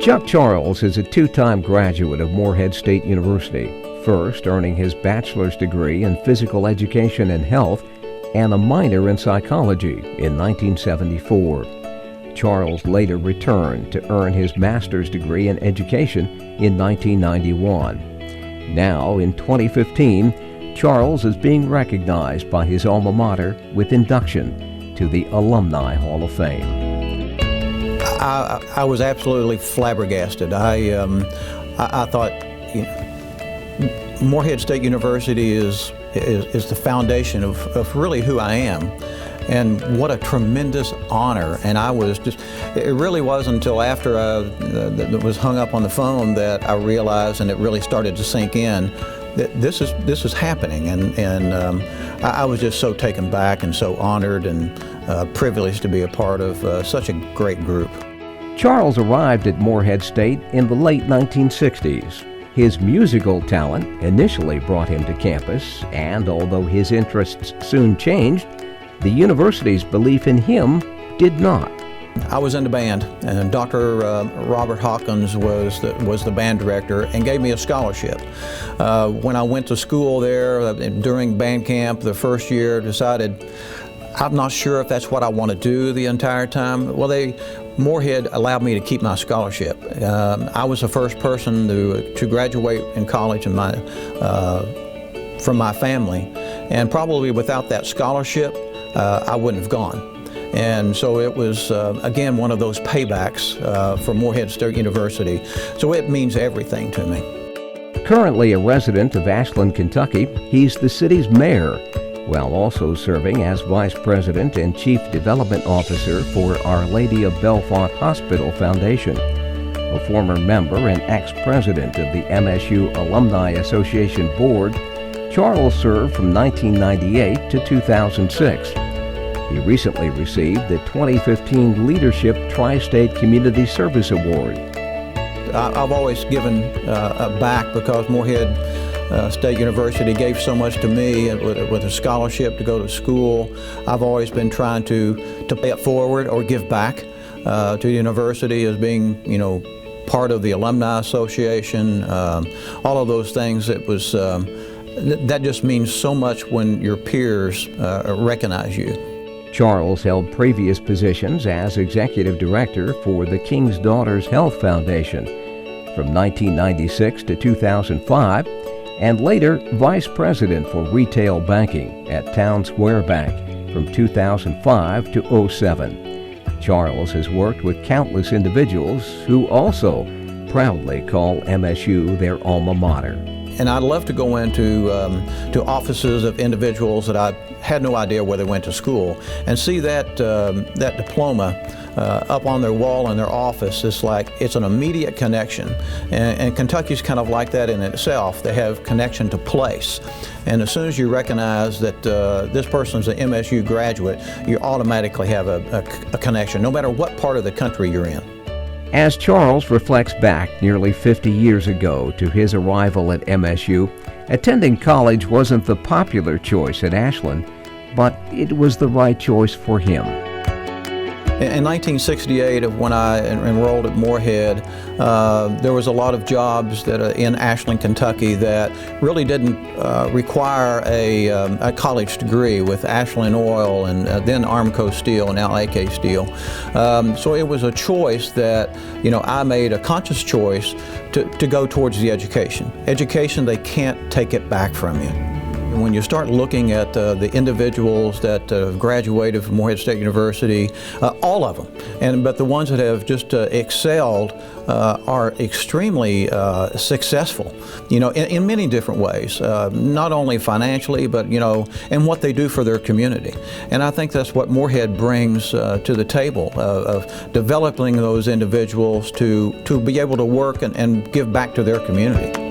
Chuck Charles is a two-time graduate of Morehead State University, first earning his bachelor's degree in physical education and health and a minor in psychology in 1974. Charles later returned to earn his master's degree in education in 1991. Now, in 2015, Charles is being recognized by his alma mater with induction to the Alumni Hall of Fame. I was absolutely flabbergasted. I thought, Morehead State University is the foundation of really who I am, and what a tremendous honor. And it really wasn't until after I was hung up on the phone that I realized, and it really started to sink in, that this is happening. And I was just so taken back and so honored and privileged to be a part of such a great group. Charles arrived at Morehead State in the late 1960s. His musical talent initially brought him to campus, and although his interests soon changed, the university's belief in him did not. I was in the band, and Dr. Robert Hawkins was the band director and gave me a scholarship. When I went to school there during band camp the first year, decided I'm not sure if that's what I want to do the entire time. Well, Morehead allowed me to keep my scholarship. I was the first person to graduate in college from my family, and probably without that scholarship, I wouldn't have gone. And so it was, again, one of those paybacks for Morehead State University. So it means everything to me. Currently a resident of Ashland, Kentucky, he's the city's mayor, while also serving as Vice President and Chief Development Officer for Our Lady of Bellefonte Hospital Foundation. A former member and ex-president of the MSU Alumni Association Board, Charles served from 1998 to 2006. He recently received the 2015 Leadership Tri-State Community Service Award. I've always given back because Morehead State University gave so much to me with a scholarship to go to school. I've always been trying to pay it forward or give back to the university as being, part of the Alumni Association. All of those things. That just means so much when your peers recognize you. Charles held previous positions as Executive Director for the King's Daughters Health Foundation from 1996 to 2005, and later Vice President for Retail Banking at Town Square Bank from 2005 to 2007. Charles has worked with countless individuals who also proudly call MSU their alma mater. And I'd love to go into to offices of individuals that I had no idea where they went to school and see that diploma up on their wall in their office. It's an immediate connection. And Kentucky's kind of like that in itself. They have connection to place. And as soon as you recognize that this person's an MSU graduate, you automatically have a connection, no matter what part of the country you're in. As Charles reflects back nearly 50 years ago to his arrival at MSU, attending college wasn't the popular choice at Ashland, but it was the right choice for him. In 1968, when I enrolled at Morehead, there was a lot of jobs in Ashland, Kentucky that really didn't require a college degree, with Ashland Oil and then Armco Steel and now AK Steel. So it was a choice that I made a conscious choice to go towards the education. Education, they can't take it back from you. When you start looking at the individuals that have graduated from Morehead State University, all of them, but the ones that have just excelled are extremely successful, in many different ways, not only financially, but, in what they do for their community. And I think that's what Morehead brings to the table, of developing those individuals to be able to work and give back to their community.